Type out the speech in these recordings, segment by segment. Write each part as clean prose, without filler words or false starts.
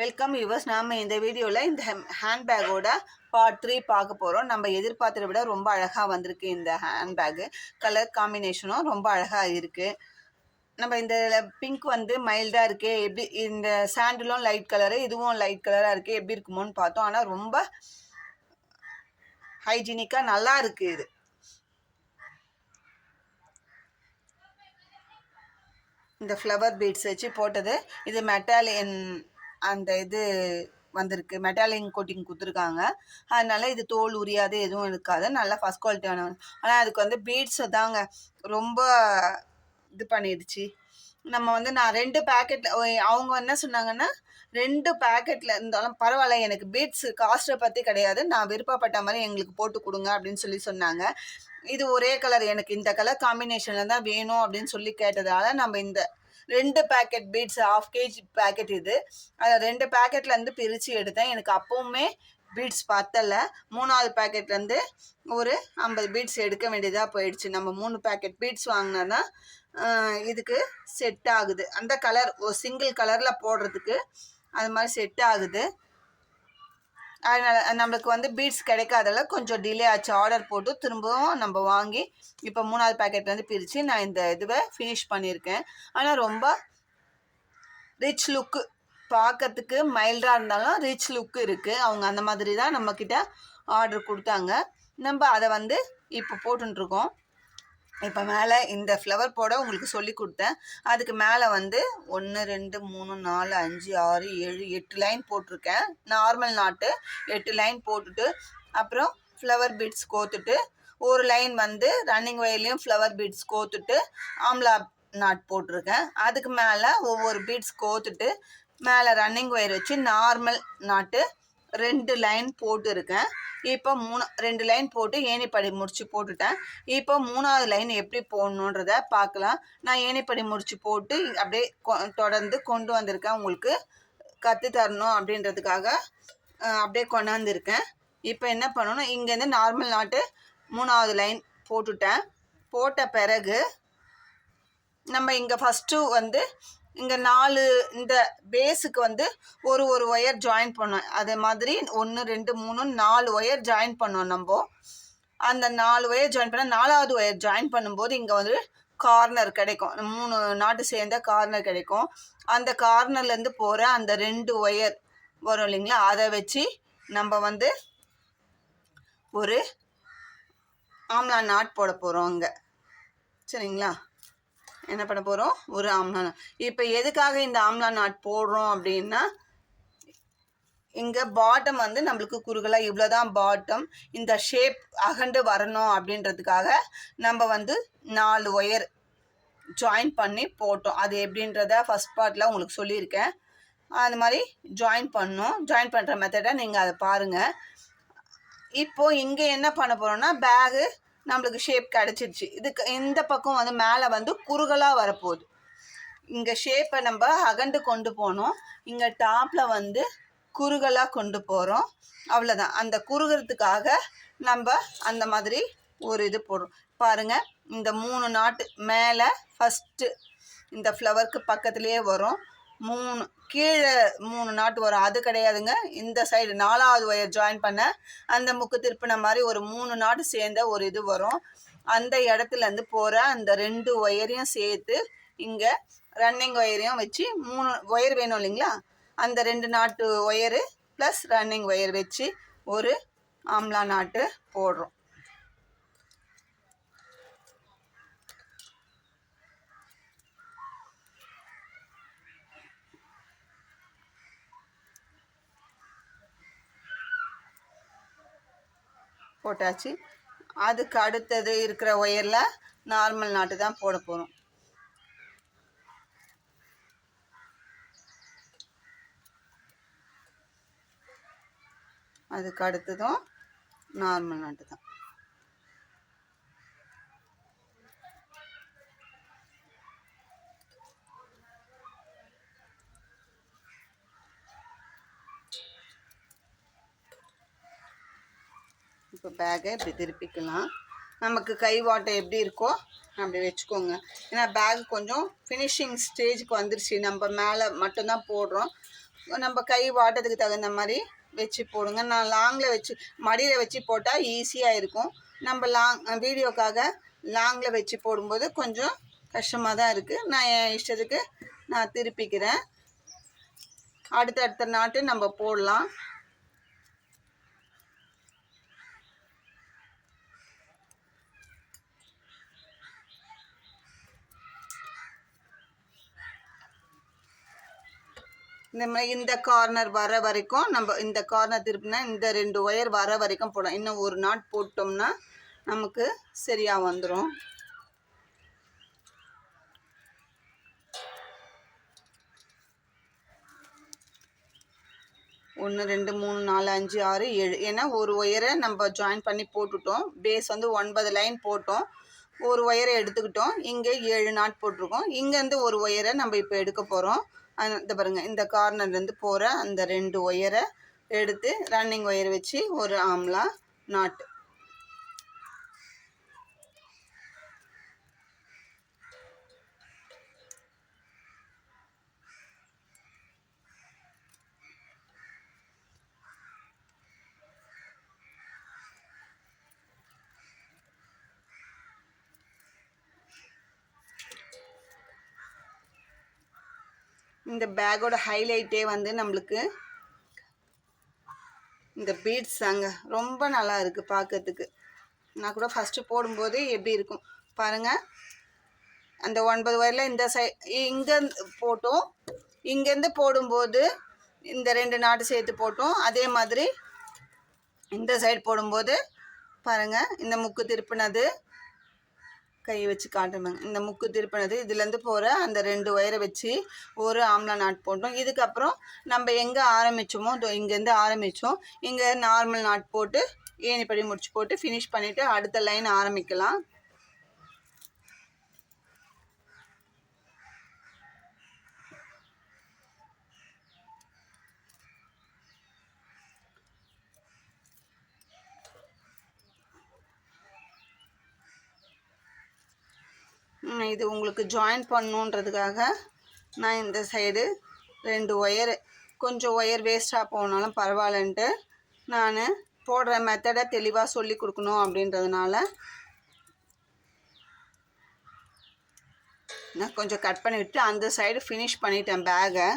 Welcome viewers. நாம் இந்த வீடியோவில் இந்த ஹேண்ட்பேக்கோட பார்ட் 3 பார்க்க போகிறோம். நம்ம எதிர்பார்த்ததை விட ரொம்ப அழகாக வந்திருக்கு. இந்த ஹேண்ட்பேக்கு கலர் காம்பினேஷனும் ரொம்ப அழகாக இருக்குது. நம்ம இந்த பிங்க் வந்து மைல்டாக இருக்கே, எப்படி இந்த சாண்டிலும் லைட் கலரு, இதுவும் லைட் கலராக இருக்குது, எப்படி இருக்குமோன்னு பார்த்தோம். ஆனால் ரொம்ப ஹைஜீனிக்காக நல்லா இருக்குது. இது இந்த ஃப்ளவர் பீட்ஸ் வச்சு போட்டது. இது மெட்டாலியன் அந்த இது வந்திருக்கு, மெட்டாலியன் கோட்டிங் கொடுத்துருக்காங்க. அதனால இது தோல் உரியாது, எதுவும் இருக்காது, நல்லா ஃபஸ்ட் குவாலிட்டியான. ஆனால் அதுக்கு வந்து பீட்ஸை தாங்க ரொம்ப இது பண்ணிடுச்சு. நம்ம வந்து நான் 2 பேக்கெட், அவங்க என்ன சொன்னாங்கன்னா 2 பேக்கெட்டில் இருந்தாலும் பரவாயில்ல, எனக்கு பீட்ஸ் காஸ்ட்டை பற்றி கிடையாது, நான் விருப்பப்பட்ட மாதிரி எங்களுக்கு போட்டு கொடுங்க அப்படின்னு சொல்லி சொன்னாங்க. இது ஒரே கலர், எனக்கு இந்த கலர் காம்பினேஷனில் தான் வேணும் அப்படின்னு சொல்லி கேட்டதால நம்ம இந்த 2 பேக்கெட் பீட்ஸ், 1/2 kg பேக்கெட் இது, அதை 2 பேக்கெட்லேருந்து பிரித்து எடுத்தேன். எனக்கு அப்போவுமே பீட்ஸ் பத்தலை. 3வது பேக்கெட்லேருந்து ஒரு 50 பீட்ஸ் எடுக்க வேண்டியதாக போயிடுச்சு. நம்ம 3 பேக்கெட் பீட்ஸ் வாங்கினா இதுக்கு செட் ஆகுது. அந்த கலர் ஒரு சிங்கிள் கலரில் போடுறதுக்கு அது மாதிரி செட் ஆகுது. அதனால் நம்மளுக்கு வந்து பீட்ஸ் கிடைக்காதால கொஞ்சம் டிலே ஆச்சு. ஆர்டர் போட்டு திரும்பவும் நம்ம வாங்கி இப்போ 3வது பேக்கெட்லேருந்து பிரித்து நான் இந்த இதுவை ஃபினிஷ் பண்ணியிருக்கேன். ஆனால் ரொம்ப ரிச் லுக்கு, பார்க்கறதுக்கு மைல்டாக இருந்தாலும் ரிச் லுக்கு இருக்குது. அவங்க அந்த மாதிரி தான் நம்மக்கிட்ட ஆர்டர் கொடுத்தாங்க. நம்ம அதை வந்து இப்போ போட்டுருக்கோம். இப்போ மேலே இந்த ஃப்ளவர் போட உங்களுக்கு சொல்லி கொடுத்தேன். அதுக்கு மேலே வந்து 1 2 3 4 5 6 7 8 லைன் போட்டிருக்கேன். நார்மல் நாட்டு 8 லைன் போட்டுட்டு அப்புறம் ஃப்ளவர் பீட்ஸ் கோத்துட்டு ஒரு லைன் வந்து ரன்னிங் வயர்லேயும் ஃப்ளவர் பீட்ஸ் கோத்துட்டு ஆம்லா நாட் போட்டிருக்கேன். அதுக்கு மேலே ஒவ்வொரு பீட்ஸ் கோத்துட்டு மேலே ரன்னிங் ஒயர் வச்சு நார்மல் நாட்டு 2 லைன் போட்டுருக்கேன். இப்போ 2 லைன் போட்டு ஏணிப்படி முடிச்சு போட்டுட்டேன். இப்போ 3வது லைன் எப்படி போடணுன்றத பார்க்கலாம். நான் ஏணிப்படி முடிச்சு போட்டு அப்படியே தொடர்ந்து கொண்டு வந்திருக்கேன். உங்களுக்கு கற்றுத்தரணும் அப்படின்றதுக்காக அப்படியே கொண்டாந்துருக்கேன். இப்போ என்ன பண்ணணும், இங்கேருந்து நார்மல் நாட்டு 3வது லைன் போட்டுட்டேன். போட்ட பிறகு நம்ம இங்கே ஃபஸ்ட்டு வந்து இங்கே 4 இந்த பேஸுக்கு வந்து ஒரு ஒயர் ஜாயின் பண்ணோம். அதே மாதிரி 1 2 3 4 ஒயர் ஜாயின் பண்ணோம். நம்ம அந்த 4 ஒயர் ஜாயின் பண்ணால் 4வது ஒயர் ஜாயின் பண்ணும்போது இங்கே வந்து கார்னர் கிடைக்கும். 3 நாட்டு சேர்ந்த கார்னர் கிடைக்கும். அந்த கார்னர்லேருந்து போகிற அந்த 2 ஒயர் வரும் இல்லைங்களா, அதை வச்சு நம்ம வந்து ஒரு ஆம்லா நாட் போட போகிறோம் அங்கே. சரிங்களா, என்ன பண்ண போகிறோம், ஒரு ஆம்லா நாட். இப்போ எதுக்காக இந்த ஆம்லா நாட் போடுறோம் அப்படின்னா, இங்கே பாட்டம் வந்து நம்மளுக்கு குறுகலாக இவ்வளோதான் பாட்டம், இந்த ஷேப் அகண்டு வரணும் அப்படின்றதுக்காக நம்ம வந்து 4 ஒயர் ஜாயின் பண்ணி போட்டோம். அது எப்படின்றத ஃபஸ்ட் பார்ட்டில் உங்களுக்கு சொல்லியிருக்கேன். அது மாதிரி ஜாயின் பண்ணோம். ஜாயின் பண்ணுற மெத்தடை நீங்கள் அதை பாருங்கள். இப்போது இங்கே என்ன பண்ண போகிறோன்னா, பேகு நம்மளுக்கு ஷேப் கிடச்சிருச்சு. இதுக்கு இந்த பக்கம் வந்து மேலே வந்து குறுகலாக வரப்போகுது. இங்கே ஷேப்பை நம்ம அகண்டு கொண்டு போனோம், இங்கே டாப்பில் வந்து குறுகலாக கொண்டு போகிறோம். அவ்வளோதான். அந்த குறுகிறதுக்காக நம்ம அந்த மாதிரி ஒரு இது போடுறோம். பாருங்கள், இந்த 3 நாட்டு மேலே ஃபஸ்ட்டு இந்த ஃப்ளவருக்கு பக்கத்துலேயே வரும். 3 கீழே 3 நாட்டு வரும். அது கிடையாதுங்க, இந்த சைடு 4வது ஒயர் ஜாயின் பண்ண அந்த முக்கு திருப்பின மாதிரி ஒரு 3 நாட்டு சேர்ந்த ஒரு இது வரும். அந்த இடத்துலேருந்து போகிற அந்த 2 ஒயரையும் சேர்த்து இங்கே ரன்னிங் ஒயரையும் வச்சு 3 ஒயர் வேணும் இல்லைங்களா, அந்த 2 நாட்டு ஒயரு ப்ளஸ் ரன்னிங் ஒயர் வச்சு ஒரு ஆம்லா நாட்டு போடுறோம். போட்டாச்சு. அதுக்கு அடுத்தது இருக்கிற ஒயரில் நார்மல் நாட்டு தான் போட போகிறோம். அதுக்கு அடுத்ததும் நார்மல் நாட்டு தான். இப்போ பேக்கை இப்படி திருப்பிக்கலாம். நமக்கு கை வாட்டை எப்படி இருக்கோ அப்படி வச்சுக்கோங்க. ஏன்னா பேக் கொஞ்சம் ஃபினிஷிங் ஸ்டேஜுக்கு வந்துருச்சு. நம்ம மேலே மட்டும்தான் போடுறோம். நம்ம கை வாட்டத்துக்கு தகுந்த மாதிரி வச்சு போடுங்க. நான் லாங்கில் வச்சு மடியில் வச்சு போட்டால் ஈஸியாக இருக்கும். நம்ம வீடியோக்காக லாங்கில் வச்சு போடும்போது கொஞ்சம் கஷ்டமாக தான் இருக்குது. நான் என் இஷ்டத்துக்கு நான் திருப்பிக்கிறேன். அடுத்த நாட்டு நம்ம போடலாம். இந்த மாதிரி இந்த கார்னர் வர வரைக்கும் நம்ம இந்த கார்னர் திருப்பினா இந்த 2 ஒயர் வர வரைக்கும் போடலாம். இன்னும் ஒரு நாட் போட்டோம்னா நமக்கு சரியாக வந்துடும். ஒன்று 2 3 4 5 6 7. ஏன்னா ஒரு ஒயரை நம்ம ஜாயின் பண்ணி போட்டுட்டோம். பேஸ் வந்து 9 லைன் போட்டோம். ஒரு ஒயரை எடுத்துக்கிட்டோம். இங்கே 7 நாட் போட்டிருக்கோம். இங்கேருந்து ஒரு ஒயரை நம்ம இப்போ எடுக்க போகிறோம். இந்த பாருங்கள், இந்த கார்னர்லேருந்து போகிற அந்த 2 ஒயரை எடுத்து ரன்னிங் ஒயர் வச்சு ஒரு ஆம்லா நாட்டு. இந்த பேக்கோட ஹைலைட்டே வந்து நம்மளுக்கு இந்த பீட்ஸ் தாங்க. ரொம்ப நல்லா இருக்குது பார்க்கறதுக்கு. நான் கூட ஃபஸ்ட்டு போடும்போது எப்படி இருக்கும் பாருங்கள். அந்த 9 ஒயரில் இந்த இங்கேருந்து போட்டோம். இங்கேருந்து போடும்போது இந்த 2 நாட்டு சேர்த்து போட்டோம். அதே மாதிரி இந்த சைடு போடும்போது பாருங்கள், இந்த முக்கு திருப்பினது கையை வச்சு காட்டுமாங்க. இந்த முக்கு திருப்பினது இதுலேருந்து போகிற அந்த 2 ஒயரை வச்சு ஒரு ஆம்லா நாட் போட்டோம். இதுக்கப்புறம் நம்ம எங்கே ஆரம்பித்தோமோ இங்கேருந்து ஆரம்பித்தோம். இங்கே நார்மல் நாட் போட்டு ஏணிப்படி முடிச்சு போட்டு ஃபினிஷ் பண்ணிவிட்டு அடுத்த லைன் ஆரம்பிக்கலாம். இது உங்களுக்கு ஜாயின் பண்ணுன்றதுக்காக நான் இந்த சைடு 2 ஒயரு கொஞ்சம் ஒயர் வேஸ்ட்டாக போனாலும் பரவாயில்லன்ட்டு நான் போடுற மெத்தடை தெளிவாக சொல்லி கொடுக்கணும் அப்படின்றதுனால நான் கொஞ்சம் கட் பண்ணிவிட்டு அந்த சைடு ஃபினிஷ் பண்ணிட்டேன் பேக்கை.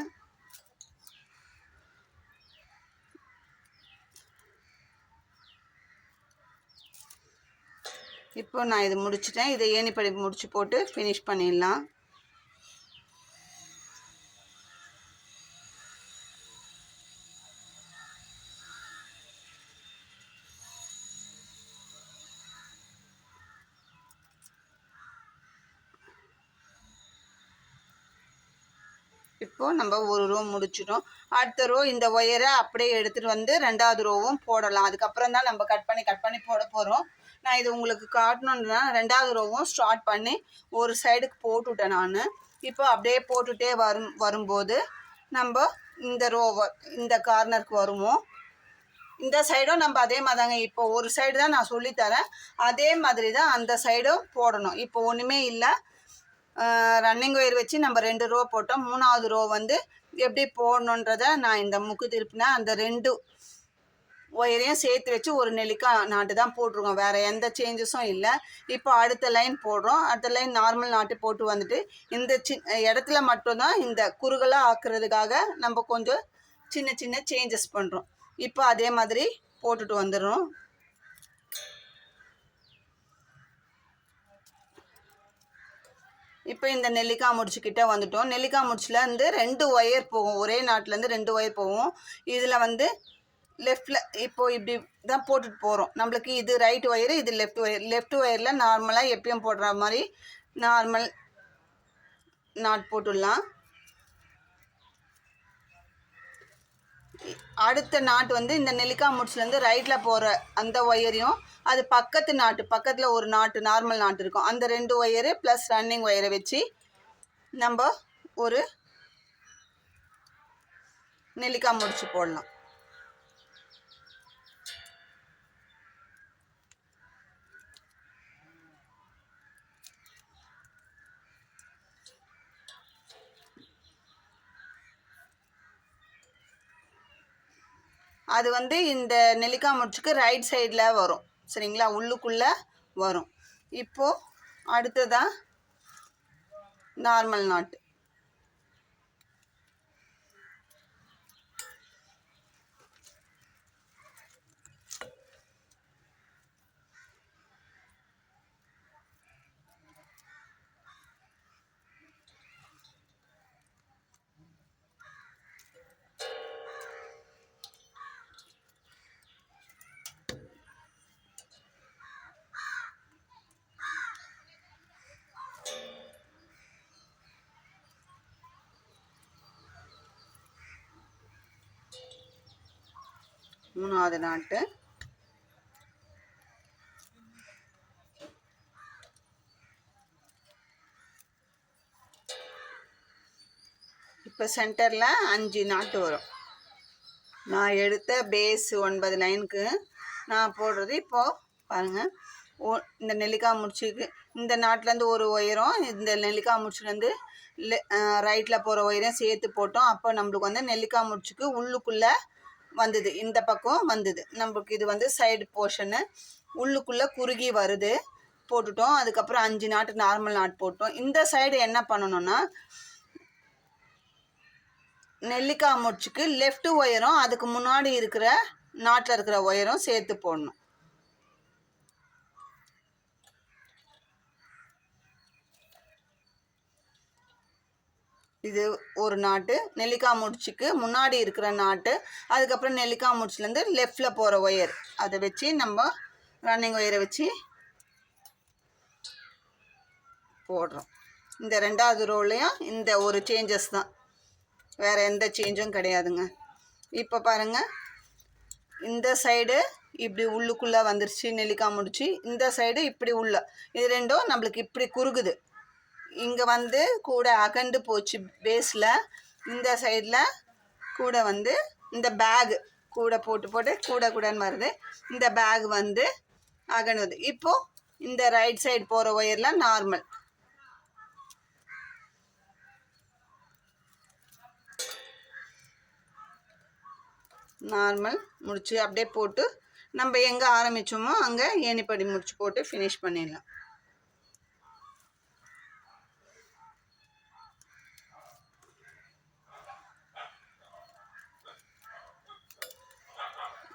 இப்போ நான் இது முடிச்சிட்டேன். இதை ஏணிப்படி முடிச்சு போட்டு ஃபினிஷ் பண்ணிடலாம். இப்போது நம்ம ஒரு ரோ முடிச்சிட்டோம். அடுத்த ரோ இந்த ஒயரை அப்படியே எடுத்துகிட்டு வந்து 2வது ரோவும் போடலாம். அதுக்கப்புறம் தான் நம்ம கட் பண்ணி போட போகிறோம். நான் இது உங்களுக்கு காட்டணுன்னா 2வது ரோவும் ஸ்டார்ட் பண்ணி ஒரு சைடுக்கு போட்டுவிட்டேன் நான். இப்போ அப்படியே போட்டுகிட்டே வரும்போது நம்ம இந்த கார்னருக்கு வருவோம். இந்த சைடும் நம்ம அதே மாதிரி தாங்க. இப்போ ஒரு சைடு தான் நான் சொல்லித்தரேன். அதே மாதிரி தான் அந்த சைடும் போடணும். இப்போ ஒன்றுமே இல்லை. ரன்னிங் ஒயர் வச்சு நம்ம 2 ரோ போட்டோம். 3வது ரோ வந்து எப்படி போடணுன்றதை நான் இந்த முக்கு திருப்பினா அந்த 2 ஒயரையும் சேர்த்து வச்சு ஒரு நெல்லிக்காய் நாட்டு தான் போட்டிருக்கோம். வேறு எந்த சேஞ்சஸும் இல்லை. இப்போ அடுத்த லைன் போடுறோம். அடுத்த லைன் நார்மல் நாட்டு போட்டு வந்துட்டு இந்த இடத்துல மட்டும்தான் இந்த குறுகலாக ஆக்குறதுக்காக நம்ம கொஞ்சம் சின்ன சேஞ்சஸ் பண்ணுறோம். இப்போ அதே மாதிரி போட்டுட்டு வந்துடுறோம். இப்போ இந்த நெல்லிக்காய் முடிச்சுக்கிட்ட வந்துட்டோம். நெல்லிக்காய் முடிச்சுலேருந்து 2 ஒயர் போகும். ஒரே நாட்டிலேருந்து 2 ஒயர் போகும். இதில் வந்து லெஃப்டில் இப்போது இப்படி தான் போட்டுட்டு போகிறோம். நம்மளுக்கு இது ரைட் ஒயரு, இது லெஃப்ட் ஒயர். லெஃப்ட் ஒயரில் நார்மலாக எப்பயும் போடுற மாதிரி நார்மல் நாட் போட்டுடலாம். அடுத்த நாட்டு வந்து இந்த நெல்லிக்காய் முடிச்சுலேருந்து ரைட்டில் போகிற அந்த ஒயரையும் அது பக்கத்தில் ஒரு நாட்டு நார்மல் நாட்டு இருக்கும். அந்த 2 ஒயரு ப்ளஸ் ரன்னிங் ஒயரை வச்சு நம்ம ஒரு நெல்லிக்காய் முடிச்சு போடலாம். அது வந்து இந்த நெல்லிக்காய் முடிச்சுக்கு ரைட் சைடில் வரும். சரிங்களா, உள்ளுக்குள்ளே வரும். இப்போது அடுத்ததான் நார்மல் நாட்டு. மூணாவது நாட்டு. இப்போ சென்டரில் 5 நாட்டு வரும். நான் எடுத்த பேஸ் 9 லைனுக்கு நான் போடுறது. இப்போது பாருங்கள், இந்த நெல்லிக்காய் முடிச்சுக்கு இந்த நாட்டிலேருந்து ஒரு ஒயரும் இந்த நெல்லிக்காய் முடிச்சுலேருந்து ரைட்டில் போகிற ஒயரையும் சேர்த்து போட்டோம். அப்போ நம்மளுக்கு வந்து நெல்லிக்காய் முடிச்சுக்கு உள்ளுக்குள்ளே வந்தது, இந்த பக்கம் வந்தது. நம்மளுக்கு இது வந்து சைடு போர்ஷனு உள்ளுக்குள்ளே குறுகி வருது, போட்டுட்டோம். அதுக்கப்புறம் 5 நாட்டு நார்மல் நாட் போட்டோம். இந்த சைடு என்ன பண்ணணும்னா, நெல்லிக்காய் முடிச்சுக்கு லெஃப்ட் ஒயரும் அதுக்கு முன்னாடி இருக்கிற நாட்டில் இருக்கிற ஒயரும் சேர்த்து போடணும். இது ஒரு நாட்டு, நெல்லிக்காய் முடிச்சுக்கு முன்னாடி இருக்கிற நாட்டு. அதுக்கப்புறம் நெல்லிக்காய் முடிச்சுலேருந்து லெஃப்டில் போகிற ஒயர், அதை வச்சு நம்ம ரன்னிங் ஒயரை வச்சு போடுறோம். இந்த 2வது ரோலையும் இந்த ஒரு சேஞ்சஸ் தான், வேறு எந்த சேஞ்சும் கிடையாதுங்க. இப்போ பாருங்கள், இந்த சைடு இப்படி உள்ளுக்குள்ளே வந்துருச்சு நெல்லிக்காய் முடிச்சு, இந்த சைடு இப்படி உள்ள, இது ரெண்டும் நம்மளுக்கு இப்படி குறுகுது. இங்கே வந்து கூட அகண்டு போச்சு பேஸில். இந்த சைடில் கூட வந்து இந்த பேகு கூட போட்டு கூடன்னு வருது. இந்த பேக் வந்து அகணுது. இப்போது இந்த ரைட் சைடு போகிற ஒயரில் நார்மல். நார்மல் முடிச்சு அப்படியே போட்டு நம்ம எங்கே ஆரம்பித்தோமோ அங்கே ஏணிப்படி முடிச்சு போட்டு ஃபினிஷ் பண்ணிடலாம்.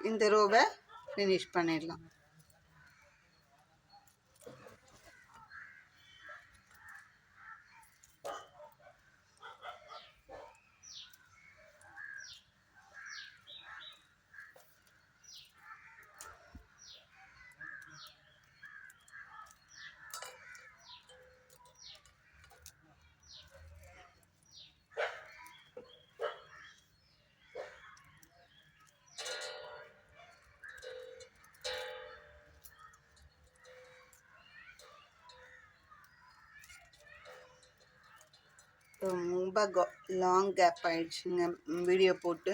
இந்த ரோவை ஃபினிஷ் பண்ணிடலாம். ரொம்ப லாங் கேப் ஆகிடுச்சுங்க வீடியோ போட்டு.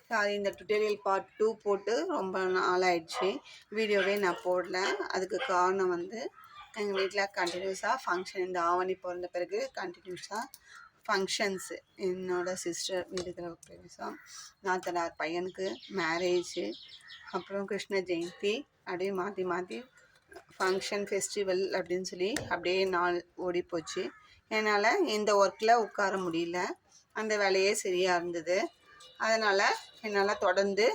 சாரி, இந்த டுட்டோரியல் பார்ட் 2 போட்டு ரொம்ப நாள் ஆயிடுச்சு, வீடியோவே நான் போடல. அதுக்கு காரணம் வந்து எங்கள் வீட்டில் கண்டினியூஸாக ஃபங்க்ஷன், இந்த ஆவணி பிறந்த பிறகு கண்டினியூஸாக ஃபங்க்ஷன்ஸு. என்னோடய சிஸ்டர் வீடுகிற பெருசாக நாத்தனார் பையனுக்கு மேரேஜு, அப்புறம் கிருஷ்ண ஜெயந்தி, அப்படியே மாற்றி மாற்றி ஃபங்க்ஷன் ஃபெஸ்டிவல் அப்படின்னு சொல்லி அப்படியே நாள் ஓடி போச்சு. என்னால் இந்த ஒர்க்கில் உட்கார முடியல, அந்த வேலையே சரியாக இருந்தது. அதனால் என்னால் தொடர்ந்து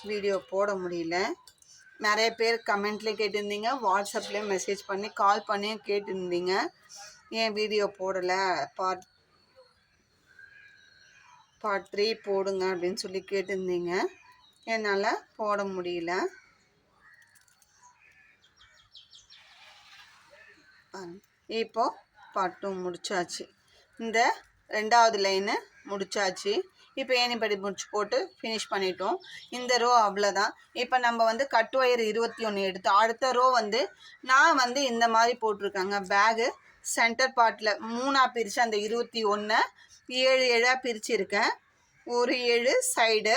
வீடியோ போட முடியல. நிறைய பேர் கமெண்ட்லேயும் கேட்டிருந்தீங்க, வாட்ஸ்அப்லேயும் மெசேஜ் பண்ணி கால் பண்ணியும் கேட்டிருந்தீங்க, ஏன் வீடியோ போடலை, பார்ட் 3 போடுங்க அப்படின்னு சொல்லி கேட்டிருந்தீங்க. என்னால் போட முடியல. இப்போது பார்ட் 2 முடிச்சாச்சு. இந்த 2வது லைனு முடிச்சாச்சு. இப்போ ஏணிப்படி முடிச்சு போட்டு ஃபினிஷ் பண்ணிட்டோம். இந்த ரோ அவ்வளோதான். இப்போ நம்ம வந்து கட் ஒயர் 21 எடுத்து அடுத்த ரோ வந்து நான் வந்து இந்த மாதிரி போட்டிருக்காங்க. பேகு சென்டர் பார்ட்டில் 3ஆக பிரித்து அந்த 21 7 பிரிச்சுருக்கேன். ஒரு 7 சைடு,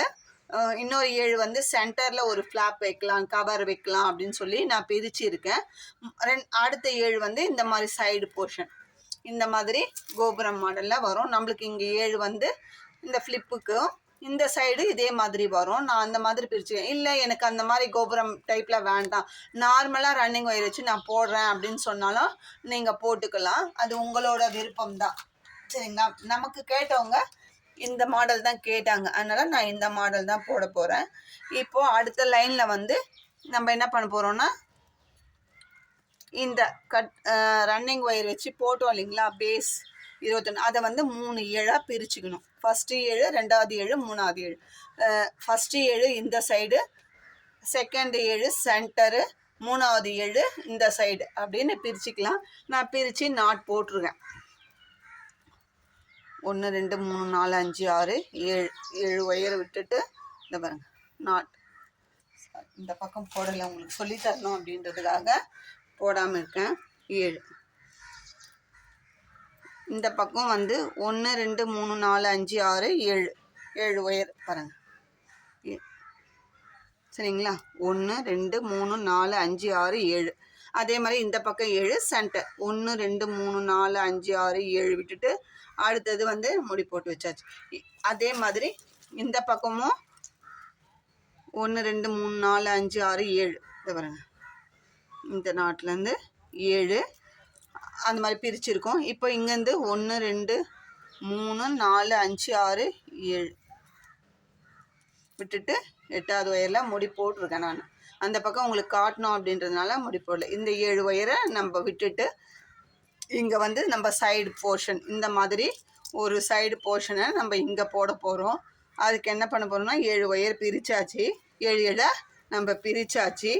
இன்னொரு 7 வந்து சென்டரில் ஒரு ஃப்ளாப் வைக்கலாம், கவர் வைக்கலாம் அப்படின்னு சொல்லி நான் பிரிச்சுருக்கேன். அடுத்த 7 வந்து இந்த மாதிரி சைடு போர்ஷன், இந்த மாதிரி கோபுரம் மாடலில் வரும். நம்மளுக்கு இங்கே 7 வந்து இந்த ஃப்ளிப்புக்கும் இந்த சைடு இதே மாதிரி வரும். நான் அந்த மாதிரி பிரிச்சுக்கேன். இல்லை எனக்கு அந்த மாதிரி கோபுரம் டைப்பில் வேண்டாம், நார்மலாக ரன்னிங் ஒயர் வச்சு நான் போடுறேன் அப்படின்னு சொன்னாலும் நீங்கள் போட்டுக்கலாம். அது உங்களோட விருப்பம் தான். சரிங்களா? நமக்கு கேட்டவங்க இந்த மாடல் தான் கேட்டாங்க, அதனால் நான் இந்த மாடல் தான் போட போகிறேன். இப்போது அடுத்த லைனில் வந்து நம்ம என்ன பண்ண போகிறோன்னா, இந்த ரன்னிங் ஒயர் வச்சு போட்டோம் இல்லைங்களா, பேஸ் 21, அதை வந்து 3 ஏழாக பிரிச்சுக்கணும். ஃபஸ்ட்டு 7, ரெண்டாவது 7, மூணாவது 7. ஃபஸ்ட்டு 7 இந்த சைடு, செகண்ட் 7 சென்டரு, மூணாவது 7 இந்த சைடு அப்படின்னு பிரிச்சுக்கலாம். நான் பிரித்து நாட் போட்டிருக்கேன். 1 2 3 4 5 6 7 ஒயரை விட்டுட்டு இந்த பாருங்க நாட். இந்த பக்கம் போடலை, உங்களுக்கு சொல்லித்தரணும் அப்படின்றதுக்காக போடாமல் இருக்கேன். 7 இந்த பக்கம் வந்து 1 2 3 4 5 6 7 ஒயர் பாருங்கள். சரிங்களா? 1 2 3 4 5 6 7. அதே மாதிரி இந்த பக்கம் 7 சென்டர். 1 2 3 4 5 6 7 விட்டுட்டு அடுத்தது வந்து முடி போட்டு வச்சாச்சு. அதே மாதிரி இந்த பக்கமும் 1 2 3 4 5 6 7. இதை பாருங்க, இந்த நாட்டிலேருந்து 7 அந்த மாதிரி பிரிச்சிருக்கோம். இப்போ இங்கேருந்து 1 2 3 4 5 6 7 விட்டுட்டு 8வது ஒயரில் முடி போட்டிருக்கேன் நான். அந்த பக்கம் உங்களுக்கு காட்டணும் அப்படின்றதுனால முடி போடல. இந்த 7 ஒயரை நம்ம விட்டுட்டு இங்கே வந்து நம்ம சைடு போர்ஷன், இந்த மாதிரி ஒரு சைடு போர்ஷனை நம்ம இங்கே போட போகிறோம். அதுக்கு என்ன பண்ண போகிறோம்னா, 7 ஒயர் பிரித்தாச்சு, 7 7 நம்ம பிரித்தாச்சு.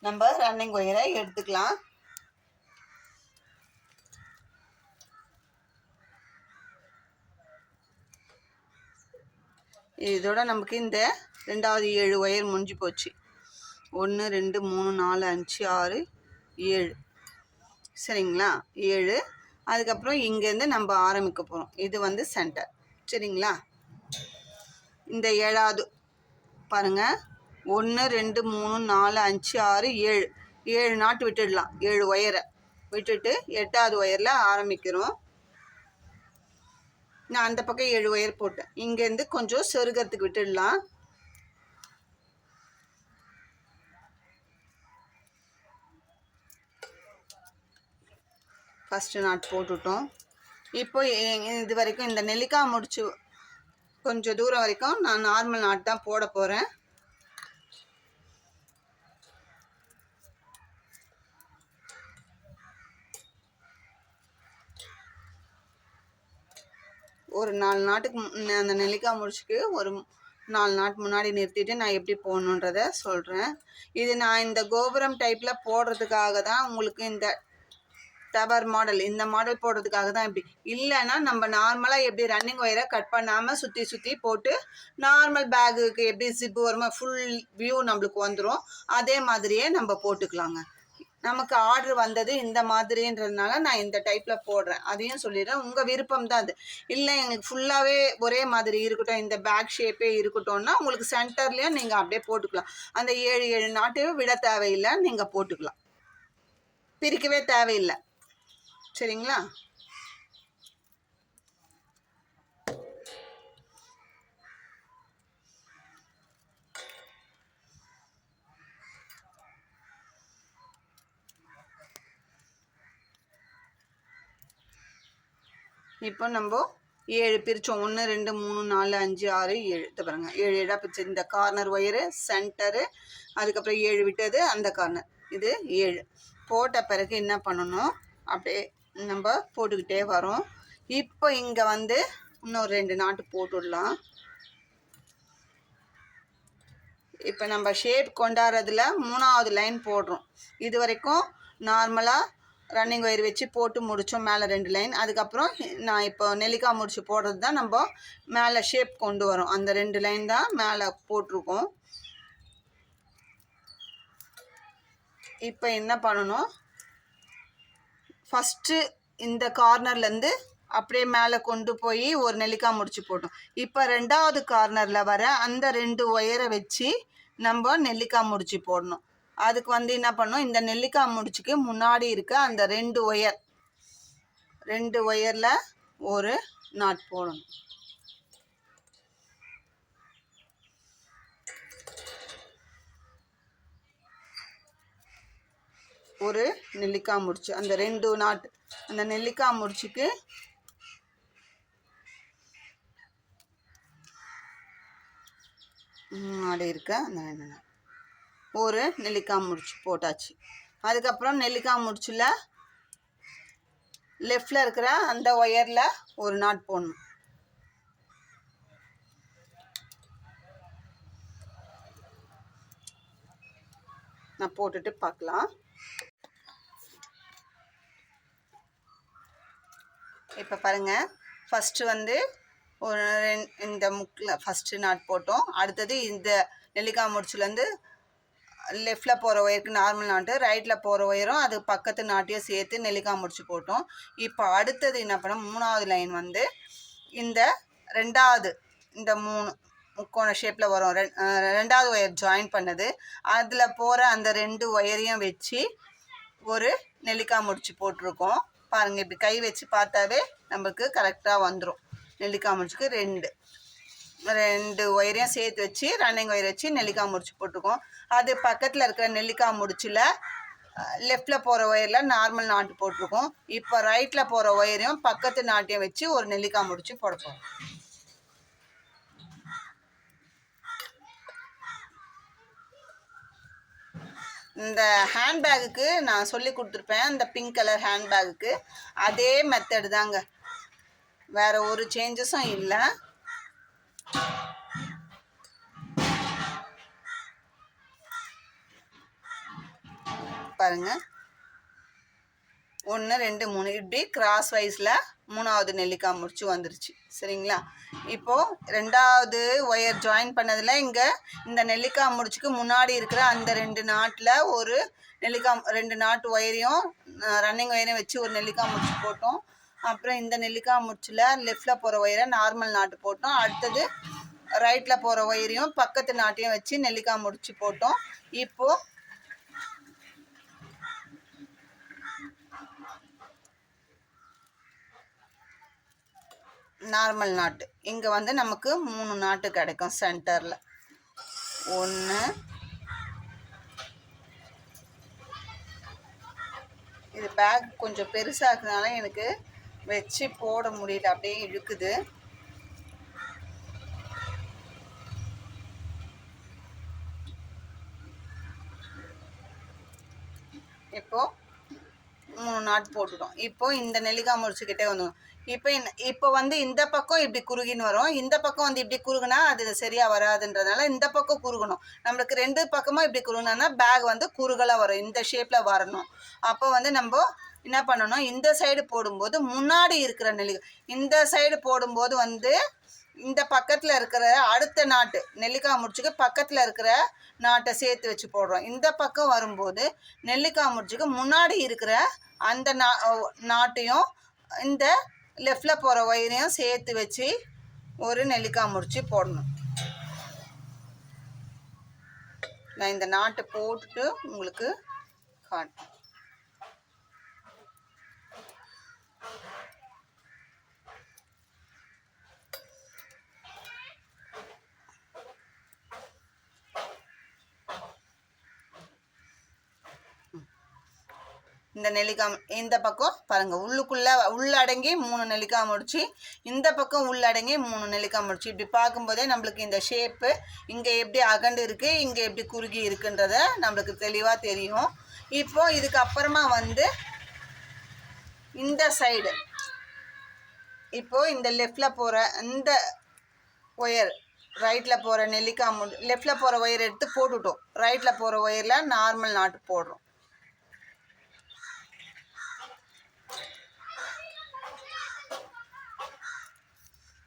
நம்ம ரன்னிங் ஒயரை எடுத்துக்கலாம். இதோட நமக்கு இந்த ரெண்டாவது 7 ஒயர் முடிஞ்சு போச்சு. 1 2 3 4 5 6 7. சரிங்களா? 7. அதுக்கப்புறம் இங்கேருந்து நம்ம ஆரம்பிக்க போகிறோம். இது வந்து சென்டர். சரிங்களா? இந்த 7வது பாருங்கள், 1 2 3 4 5 6 7 7 நாட்டு விட்டுடலாம். 7 ஒயரை விட்டுட்டு 8வது ஒயரில் ஆரம்பிக்கிறோம். நான் அந்த பக்கம் 7 ஒயர் போட்டேன். இங்கேருந்து கொஞ்சம் சொருகிறதுக்கு விட்டுடலாம். ஃபஸ்ட்டு நாட் போட்டுட்டோம். இப்போ இது வரைக்கும் இந்த நெல்லிக்காய் முடிச்சு கொஞ்சம் தூரம் வரைக்கும் நான் நார்மல் நாட் தான் போட போகிறேன். ஒரு 4 நாட்டுக்கு அந்த நெல்லிக்காய் முடிச்சுக்கு ஒரு 4 நாட் முன்னாடி நிறுத்திட்டு நான் எப்படி போடணுன்றத சொல்கிறேன். இது நான் இந்த கோபுரம் டைப்பில் போடுறதுக்காக தான், உங்களுக்கு இந்த டவர் மாடல், இந்த மாடல் போடுறதுக்காக தான். இப்படி இல்லைன்னா நம்ம நார்மலாக எப்படி ரன்னிங் ஒயரை கட் பண்ணாமல் சுற்றி சுற்றி போட்டு நார்மல் பேகுக்கு எப்படி ஜிப்பு வருமா ஃபுல் வியூ நம்மளுக்கு வந்துடும், அதே மாதிரியே நம்ம போட்டுக்கலாங்க. நமக்கு ஆர்டர் வந்தது இந்த மாதிரின்றதுனால நான் இந்த டைப்பில் போடுறேன். அதையும் சொல்லிடுறேன், உங்கள் விருப்பம் தான் அது. இல்லை எங்களுக்கு ஃபுல்லாகவே ஒரே மாதிரி இருக்கட்டும், இந்த பேக் ஷேப்பே இருக்கட்டும்னா உங்களுக்கு சென்டர்லேயும் நீங்கள் அப்படியே போட்டுக்கலாம். அந்த 7 7 நாட்டையும் விட தேவையில்லை, நீங்கள் போட்டுக்கலாம், பிரிக்கவே தேவையில்லை. சரிங்களா? இப்போ நம்ம 7 பிரித்தோம். 1 2 3 4 5 6 7. பாருங்க, 7 7 பிரிச்சு இந்த கார்னர் ஒயரு சென்டரு, அதுக்கப்புறம் 7 விட்டது அந்த கார்னர், இது 7 போட்ட பிறகு என்ன பண்ணணும், அப்படியே நம்ம போட்டுக்கிட்டே வரோம். இப்போ இங்கே வந்து இன்னொரு 2 நாட்டு போட்டுடலாம். இப்போ நம்ம ஷேப் கொண்டாடுறதுல 3வது லைன் போடுறோம். இது வரைக்கும் நார்மலாக ரன்னிங் ஒயர் வச்சு போட்டு முடித்தோம், மேலே 2 லைன். அதுக்கப்புறம் நான் இப்போ நெல்லிக்காய் முடிச்சு போடுறது தான் நம்ம மேலே ஷேப் கொண்டு வரோம். அந்த 2 லைன் தான் மேலே போட்டிருக்கோம். இப்போ என்ன பண்ணணும், ஃபஸ்ட்டு இந்த கார்னர்லேருந்து அப்படியே மேலே கொண்டு போய் ஒரு நெல்லிக்காய் முடிச்சு போட்டோம். இப்போ 2வது கார்னரில் வர அந்த 2 ஒயரை வச்சு நம்ம நெல்லிக்காய் முடிச்சு போடணும். அதுக்கு வந்து என்ன பண்ணணும், இந்த நெல்லிக்காய் முடிச்சுக்கு முன்னாடி இருக்க அந்த 2 ஒயரில் ஒரு நாட் போடணும். ஒரு நெல்லிக்காய் முடிச்சு, அந்த 2 நாட்டு அந்த நெல்லிக்காய் முடிச்சுக்கு முன்னாடி இருக்க அந்த ஒரு நெல்லிக்காய் முடிச்சு போட்டாச்சு. அதுக்கப்புறம் நெல்லிக்காய் முடிச்சில் லெஃப்டில் இருக்கிற அந்த ஒயரில் ஒரு நாட் போடணும். நான் போட்டுட்டு பார்க்கலாம். இப்போ பாருங்கள், ஃபஸ்ட்டு வந்து ஒரு இந்த முக்கில் ஃபஸ்ட்டு நாட் போட்டோம். அடுத்தது இந்த நெல்லிக்காய் முடிச்சுலேருந்து லெஃப்டில் போகிற ஒயருக்கு நார்மல் நாட்டு, ரைட்டில் போகிற ஒயரும் அது பக்கத்து நாட்டையும் சேர்த்து நெல்லிக்காய் முடிச்சு போட்டோம். இப்போ அடுத்தது என்ன பண்ணோம், 3வது லைன் வந்து இந்த 2வது இந்த 3 முக்கோண ஷேப்பில் வரும் 2வது ஒயர் ஜாயின் பண்ணது, அதில் போகிற அந்த 2 ஒயரையும் வச்சு ஒரு நெல்லிக்காய் முடிச்சு போட்டிருக்கோம். பாருங்கள், இப்படி கை வச்சு பார்த்தாவே நம்மளுக்கு கரெக்டாக வந்துடும். நெல்லிக்காய் முடிச்சுக்கு 2 ஒயரையும் சேர்த்து வச்சு ரன்னிங் ஒயர் வச்சு நெல்லிக்காய் முடிச்சு போட்டிருக்கோம். அது பக்கத்தில் இருக்கிற நெல்லிக்காய் முடிச்சில் லெஃப்டில் போகிற ஒயரில் நார்மல் நாட்டு போட்டிருக்கோம். இப்போ ரைட்டில் போகிற ஒயரையும் பக்கத்து நாட்டையும் வச்சு ஒரு நெல்லிக்காய் முடிச்சு போடுப்போம். இந்த ஹேண்ட்பேக்குக்கு நான் சொல்லி கொடுத்துருப்பேன், இந்த பிங்க் கலர் ஹேண்ட்பேக்குக்கு அதே மெத்தடு தாங்க, வேறு ஒரு சேஞ்சஸும் இல்லை. பாருங்க, 1 2 3 இப்படி கிராஸ் வைஸில் 3வது நெல்லிக்காய் முடிச்சு வந்துருச்சு. சரிங்களா? இப்போது 2வது ஒயர் ஜாயின் பண்ணதில் இங்கே இந்த நெல்லிக்காய் முடிச்சுக்கு முன்னாடி இருக்கிற அந்த 2 நாட்டில் ஒரு நெல்லிக்காய் 2 நாட்டு ஒயரையும் ரன்னிங் ஒயரையும் வச்சு ஒரு நெல்லிக்காய் முடிச்சு போட்டோம். அப்புறம் இந்த நெல்லிக்காய் முடிச்சில் லெஃப்டில் போகிற ஒயரை நார்மல் நாட்டு போட்டோம். அடுத்தது ரைட்டில் போகிற ஒயரையும் பக்கத்து நாட்டையும் வச்சு நெல்லிக்காய் முடிச்சு போட்டோம். இப்போது நார்மல் நாட்டு இங்கே வந்து நமக்கு 3 நாட்டு கிடைக்கும் சென்டரில். 1 இது பேக் கொஞ்சம் பெருசாக இருக்கிறதுனால எனக்கு வச்சு போட முடியல, அப்படியே இழுக்குது. இப்போது 3 நாட் போட்டுட்டோம். இப்போது இந்த நெல்லிக்காய் முடிச்சுக்கிட்டே வந்துடும். இப்போ வந்து இந்த பக்கம் இப்படி குறுகின்னு வரும், இந்த பக்கம் வந்து இப்படி குறுகுனா அது சரியாக வராதுன்றதுனால இந்த பக்கம் குறுகணும். நம்மளுக்கு 2 பக்கமும் இப்படி குறுகுனா பேக் வந்து குறுகலாக வரும், இந்த ஷேப்பில் வரணும். அப்போ வந்து நம்ம என்ன பண்ணணும், இந்த சைடு போடும்போது முன்னாடி இருக்கிற இந்த சைடு போடும்போது வந்து இந்த பக்கத்தில் இருக்கிற அடுத்த நாட்டு நெல்லிக்காய் முடிச்சுக்கு பக்கத்தில் இருக்கிற நாட்டை சேர்த்து வச்சு போடுறோம். இந்த பக்கம் வரும்போது நெல்லிக்காய் முடிச்சுக்கு முன்னாடி இருக்கிற அந்த நாட்டையும் இந்த லெஃப்டில் போகிற ஒயரையும் சேர்த்து வச்சு ஒரு நெல்லிக்காய் முடிச்சு போடணும். நான் இந்த நாட்டை போட்டுட்டு உங்களுக்கு காட்டுறேன். இந்த நெல்லிக்காய் இந்த பக்கம் பாருங்கள், உள்ளடங்கி 3 நெல்லிக்காய் முடிச்சு, இந்த பக்கம் உள்ளடங்கி 3 நெல்லிக்காய் முடிச்சு. இப்படி பார்க்கும்போதே நம்மளுக்கு இந்த ஷேப்பு இங்கே எப்படி அகண்டு இருக்குது, இங்கே எப்படி குறுகி இருக்குன்றத நம்மளுக்கு தெளிவாக தெரியும். இப்போது இதுக்கப்புறமா வந்து இந்த சைடு இப்போது இந்த லெஃப்டில் போகிற இந்த ஒயர் ரைட்டில் போகிற நெல்லிக்காய் லெஃப்டில் போகிற ஒயர் எடுத்து போட்டுவிட்டோம். ரைட்டில் போகிற ஒயரில் நார்மல் நாட்டு போடுறோம்.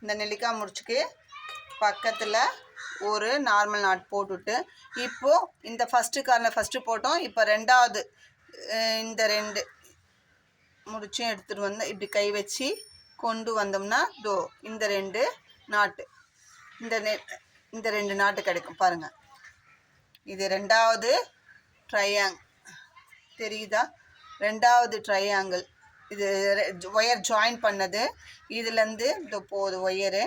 இந்த நெல்லிக்காய் முடிச்சுக்கு பக்கத்தில் ஒரு நார்மல் நாட் போட்டுவிட்டு இப்போது இந்த ஃபஸ்ட்டு போட்டோம். இப்போ 2வது இந்த 2 முடிச்சும் எடுத்துகிட்டு வந்து இப்படி கை வச்சு கொண்டு வந்தோம்னா இந்த 2 நாட்டு இந்த 2 நாட்டு கிடைக்கும். பாருங்கள், இது 2வது தெரியுதா? 2வது ட்ரையாங்கிள். இது ஒயர் ஜாயின் பண்ணது, இதுலேருந்து போகுது ஒயரு.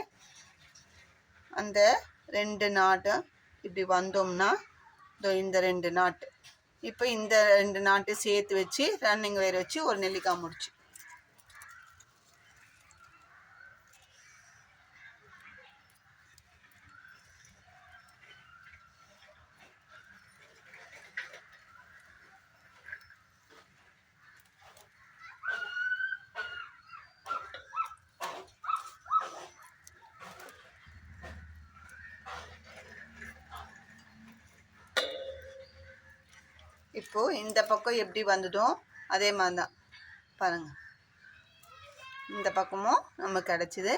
அந்த 2 நாட்டு இப்படி வந்தோம்னா இந்த 2 நாட்டு இப்போ இந்த 2 நாட்டு சேர்த்து வச்சு ரன்னிங் ஒயர் வச்சு ஒரு நெல்லிக்காய் முடிச்சு. இப்போது இந்த பக்கம் எப்படி வந்ததோ அதே மாதிரி தான் பாருங்கள், இந்த பக்கமும் நமக்கு கிடச்சிது.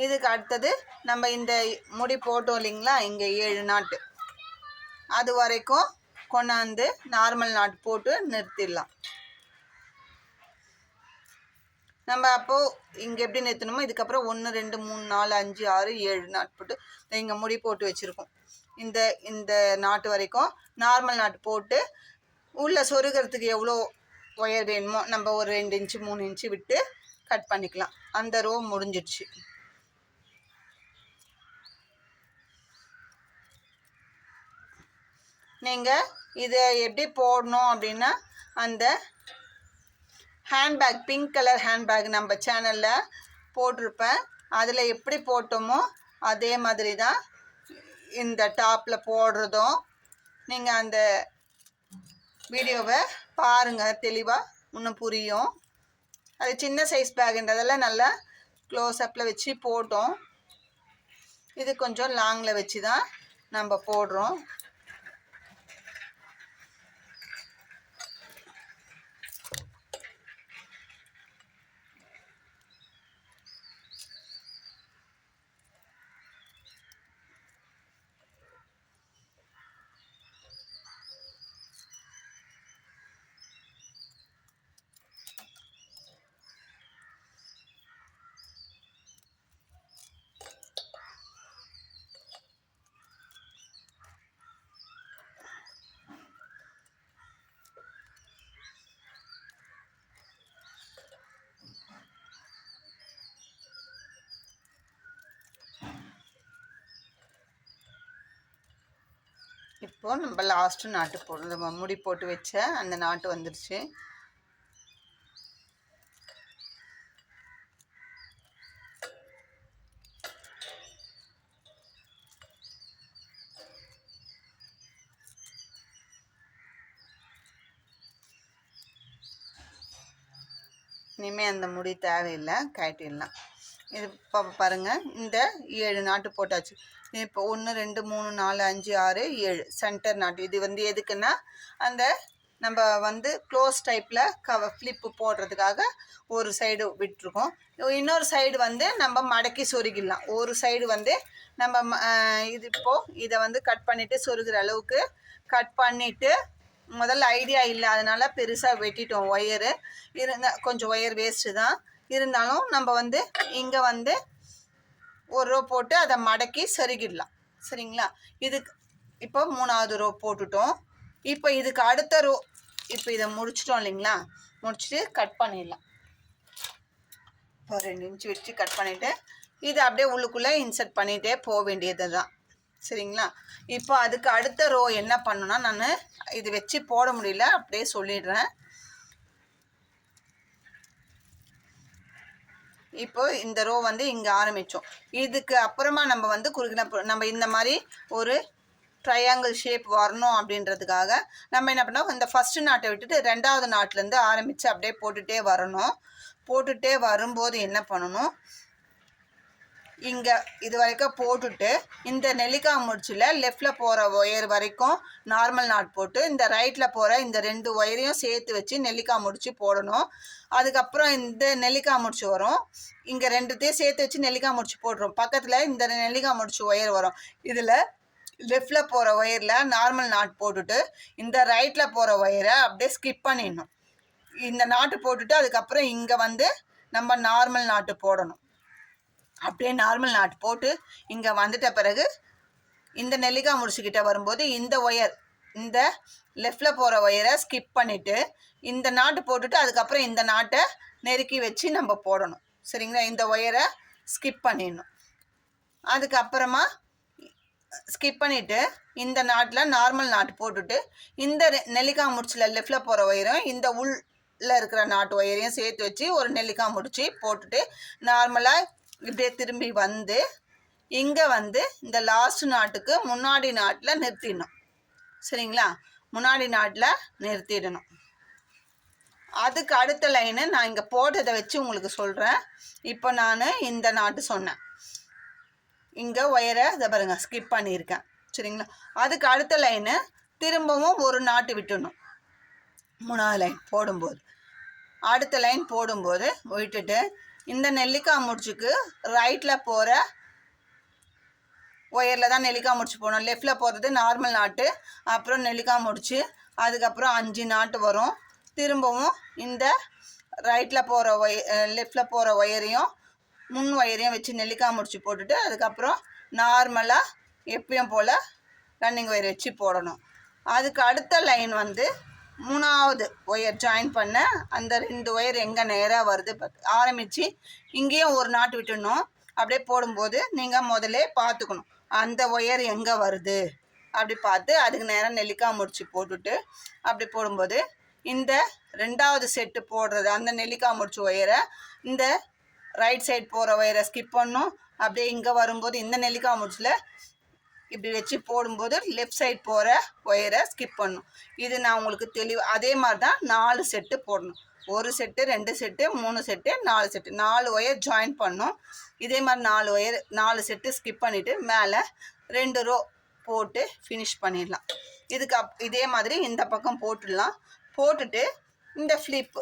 இதுக்கு அடுத்தது நம்ம இந்த முடி போட்டோம் இல்லைங்களா, இங்கே 7 நாட்டு, அது வரைக்கும் கொண்டாந்து நார்மல் நாட்டு போட்டு நிறுத்திடலாம். நம்ம அப்போது இங்கே எப்படி நிறுத்தணுமோ இதுக்கப்புறம் 1 2 3 4 5 6 7 நாட்டு போட்டு இங்கே முடி போட்டு வச்சுருக்கோம். இந்த நாட்டு வரைக்கும் நார்மல் நாட்டு போட்டு உள்ளே சொருகிறதுக்கு எவ்வளோ ஒயர் வேணுமோ நம்ம ஒரு 2 இன்ச்சு 3 இன்ச்சு விட்டு கட் பண்ணிக்கலாம். அந்த ரோ முடிஞ்சிடுச்சு. நீங்கள் இதை எப்படி போடணும் அப்படின்னா, அந்த ஹேண்ட்பேக், பிங்க் கலர் ஹேண்ட்பேக் நம்ம சேனலில் போட்டிருப்பேன். அதில் எப்படி போட்டோமோ அதே மாதிரி தான் இந்த டாப்பில் போடுறதும். நீங்கள் அந்த வீடியோவை பாருங்கள், தெளிவாக இன்னும் புரியும். அது சின்ன சைஸ் பேக்குன்றதெல்லாம் நல்லா க்ளோஸ்அப்பில் வச்சு போட்டோம். இது கொஞ்சம் லாங்கில் வச்சு தான் நம்ம போடுறோம். இப்போது நம்ம லாஸ்ட்டு நாட்டு போடுறோம். நம்ம முடி போட்டு வச்ச அந்த நாட்டு வந்துடுச்சு. இனிமேல் அந்த முடி தேவையில்லை, கட்டிடலாம். இது இப்போ பாருங்கள், இந்த 7 நாட்டு போட்டாச்சு. இப்போ 1 2 3 4 5 6 7 சென்டர் நாட்டு. இது வந்து எதுக்குன்னா, அந்த நம்ம க்ளோஸ் டைப்பில் ஃப்ளிப்பு போடுறதுக்காக ஒரு சைடு விட்டுருக்கோம். இன்னொரு சைடு நம்ம மடக்கி சொருகிடலாம். ஒரு சைடு நம்ம இது இப்போது இதை கட் பண்ணிவிட்டு சொருகிற அளவுக்கு கட் பண்ணிவிட்டு, முதல்ல ஐடியா இல்லை அதனால பெருசாக வெட்டிட்டோம் ஒயரு. கொஞ்சம் ஒயர் வேஸ்ட்டு தான் இருந்தாலும் நம்ம இங்கே ஒரு ரோ போட்டு அதை மடக்கி செருகிடலாம். சரிங்களா? இதுக்கு இப்போ 3வது ரோ போட்டுட்டோம். இப்போ இதுக்கு அடுத்த ரோ, இப்போ இதை முடிச்சிட்டோம் இல்லைங்களா, முடிச்சுட்டு கட் பண்ணிடலாம். இப்போ 2 இன்ச்சு வச்சு கட் பண்ணிவிட்டு இதை அப்படியே உள்ளுக்குள்ளே இன்சர்ட் பண்ணிகிட்டே போக வேண்டியது தான். சரிங்களா? இப்போ அதுக்கு அடுத்த ரோ என்ன பண்ணணும்னா, நான் இது வச்சு போட முடியல, அப்படியே சொல்லிடுறேன். இப்போ இந்த ரோ இங்கே ஆரம்பித்தோம். இதுக்கு அப்புறமா நம்ம நம்ம இந்த மாதிரி ஒரு ட்ரையாங்கிள் ஷேப் வரணும் அப்படின்றதுக்காக நம்ம என்ன பண்ணோம், இந்த ஃபஸ்ட்டு நாட்டை விட்டுட்டு 2வது நாட்டிலேருந்து ஆரம்பித்து அப்படியே போட்டுகிட்டே வரணும். போட்டுகிட்டே வரும்போது என்ன பண்ணணும், இங்கே இது வரைக்கும் போட்டுட்டு இந்த நெல்லிக்காய் முடிச்சில் லெஃப்டில் போகிற ஒயர் வரைக்கும் நார்மல் நாட் போட்டு, இந்த ரைட்டில் போகிற இந்த 2 ஒயரையும் சேர்த்து வச்சு நெல்லிக்காய் முடிச்சு போடணும். அதுக்கப்புறம் இந்த நெல்லிக்காய் முடிச்சு வரும், இங்கே 2த்தையும் சேர்த்து வச்சு நெல்லிக்காய் முடிச்சு போடுறோம். பக்கத்தில் இந்த நெல்லிக்காய் முடிச்சு ஒயர் வரும். இதில் லெஃப்டில் போகிற ஒயரில் நார்மல் நாட் போட்டுட்டு இந்த ரைட்டில் போகிற ஒயரை அப்படியே ஸ்கிப் பண்ணிடணும். இந்த நாட்டு போட்டுட்டு அதுக்கப்புறம் இங்கே நம்ம நார்மல் நாட்டு போடணும். அப்படியே நார்மல் நாட் போட்டு இங்கே வந்துட்ட பிறகு இந்த நெல்லிக்காய் முடிச்சுக்கிட்ட வரும்போது இந்த ஒயர், இந்த லெஃப்டில் போகிற ஒயரை ஸ்கிப் பண்ணிவிட்டு இந்த நாட்டு போட்டுட்டு அதுக்கப்புறம் இந்த நாட்டை நெருக்கி வச்சு நம்ம போடணும். சரிங்களா? இந்த ஒயரை ஸ்கிப் பண்ணிடணும். அதுக்கப்புறமா ஸ்கிப் பண்ணிவிட்டு இந்த நாட்டில் நார்மல் நாட்டு போட்டுட்டு இந்த நெல்லிக்காய் முடிச்சில் லெஃப்டில் போகிற ஒயரும் இந்த உள்ள இருக்கிற நாட்டு ஒயரையும் சேர்த்து வச்சு ஒரு நெல்லிக்காய் முடிச்சு போட்டுட்டு நார்மலாக இப்படியே திரும்பி வந்து இங்கே வந்து இந்த லாஸ்ட் நாட்டுக்கு முன்னாடி நாட்டில் நிறுத்திடணும். சரிங்களா? முன்னாடி நாட்டில் நிறுத்திடணும். அதுக்கு அடுத்த லைனு நான் இங்கே போட்டதை வச்சு உங்களுக்கு சொல்கிறேன். இப்போ நான் இந்த நாட்டு சொன்னேன், இங்கே ஒயரை இதை பாருங்கள் ஸ்கிப் பண்ணியிருக்கேன். சரிங்களா? அதுக்கு அடுத்த லைனு திரும்பவும் ஒரு நாட்டு விட்டுடணும். 3வது லைன் போடும்போது அடுத்த லைன் போடும்போது விட்டுட்டு இந்த நெல்லிக்காய் முடிச்சுக்கு ரைட்டில் போகிற ஒயரில் தான் நெல்லிக்காய் முடிச்சு போகணும். லெஃப்டில் போகிறது நார்மல் நாட்டு, அப்புறம் நெல்லிக்காய் முடிச்சு, அதுக்கப்புறம் 5 நாட்டு வரும். திரும்பவும் இந்த ரைட்டில் போகிற லெஃப்டில் போகிற ஒயரையும் முன் ஒயரையும் வச்சு நெல்லிக்காய் முடிச்சு போட்டுட்டு அதுக்கப்புறம் நார்மலாக எப்பயும் போல் ரன்னிங் ஒயர் வச்சு போடணும். அதுக்கு அடுத்த லைன் வந்து 3வது ஒயர் ஜாயின் பண்ண அந்த 2 ஒயர் எங்கே நேராக வருது ஆரம்பித்து இங்கேயும் ஒரு நாட்டு விட்டுடணும். அப்படியே போடும்போது நீங்கள் முதல்ல பார்த்துக்கணும் அந்த ஒயர் எங்கே வருது அப்படி பார்த்து அதுக்கு நேரம் நெல்லிக்காய் முடிச்சு போட்டுட்டு அப்படி போடும்போது இந்த 2வது செட்டு போடுறது அந்த நெல்லிக்காய் முடிச்சு ஒயரை இந்த ரைட் சைடு போகிற ஒயரை ஸ்கிப் பண்ணணும். அப்படியே இங்கே வரும்போது இந்த நெல்லிக்காய் முடிச்சில் இப்படி வச்சு போடும்போது லெஃப்ட் சைடு போகிற ஒயரை ஸ்கிப் பண்ணணும். இது நான் உங்களுக்கு அதே மாதிரி தான் 4 செட்டு போடணும். 1 set, 2 set, 3 set, 4 set, 4 wire join பண்ணணும். இதே மாதிரி 4 ஒயர் 4 செட்டு ஸ்கிப் பண்ணிவிட்டு மேலே 2 ரோ போட்டு ஃபினிஷ் பண்ணிடலாம். இதே மாதிரி இந்த பக்கம் போட்டுடலாம். போட்டுட்டு இந்த ஃப்ளிப்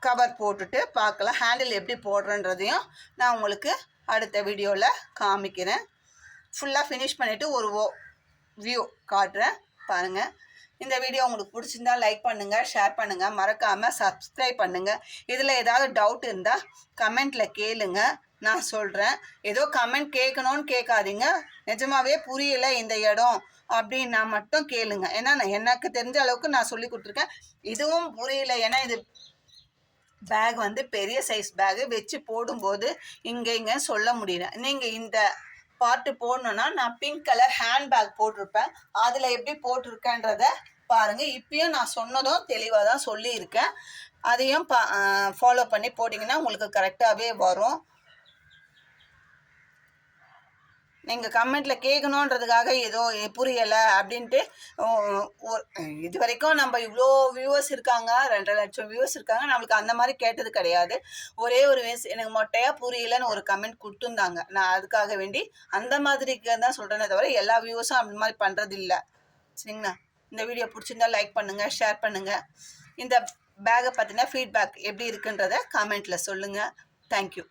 கவர் போட்டுட்டு பார்க்கலாம் ஹேண்டில் எப்படி போடுறன்றதையும் நான் உங்களுக்கு அடுத்த வீடியோவில் காமிக்கிறேன். ஃபுல்லாக ஃபினிஷ் பண்ணிவிட்டு ஒரு வியூ காட்டுறேன் பாருங்கள். இந்த வீடியோ உங்களுக்கு பிடிச்சிருந்தா லைக் பண்ணுங்கள், ஷேர் பண்ணுங்கள், மறக்காமல் சப்ஸ்கிரைப் பண்ணுங்கள். இதில் ஏதாவது டவுட் இருந்தால் கமெண்ட்டில் கேளுங்க, நான் சொல்கிறேன். ஏதோ கமெண்ட் கேட்கணும்னு கேட்காதீங்க, நிஜமாவே புரியலை இந்த இடம் அப்படின்னா மட்டும் கேளுங்க. ஏன்னா எனக்கு தெரிஞ்ச அளவுக்கு நான் சொல்லி கொடுத்துருக்கேன். இதுவும் புரியல, ஏன்னா இது பேக் வந்து பெரிய சைஸ் பேகு வச்சு போடும்போது இங்கே சொல்ல முடியல. நீங்கள் இந்த பார்ட்டு போடணுன்னா நான் பிங்க் கலர் ஹேண்ட் பேக் போட்டிருப்பேன், அதில் எப்படி போட்டிருக்கேன்றத பாருங்கள். இப்பயும் நான் சொன்னதும் தெளிவாக தான் சொல்லியிருக்கேன். அதையும் ஃபாலோ பண்ணி போட்டிங்கன்னா உங்களுக்கு கரெக்டாகவே வரும். நீங்கள் கமெண்ட்டில் கேட்கணுன்றதுக்காக ஏதோ புரியலை அப்படின்ட்டு இது வரைக்கும் நம்ம இவ்வளோ வியூவர்ஸ் இருக்காங்க, 2.5 லட்சம் வியூவர்ஸ் இருக்காங்க, நம்மளுக்கு அந்த மாதிரி கேட்டது கிடையாது. ஒரே ஒரு வியூஸ் எனக்கு மொட்டையாக புரியலைன்னு ஒரு கமெண்ட் கொடுத்துருந்தாங்க. நான் அதுக்காக வேண்டி அந்த மாதிரிக்கு தான் சொல்கிறேனே தவிர எல்லா வியூவர்ஸும் அந்த மாதிரி பண்ணுறது இல்லை. சரிங்களா? இந்த வீடியோ பிடிச்சிருந்தா லைக் பண்ணுங்கள், ஷேர் பண்ணுங்கள். இந்த பேக்கை பற்றின ஃபீட்பேக் எப்படி இருக்குன்றதை கமெண்ட்டில் சொல்லுங்கள். தேங்க்யூ.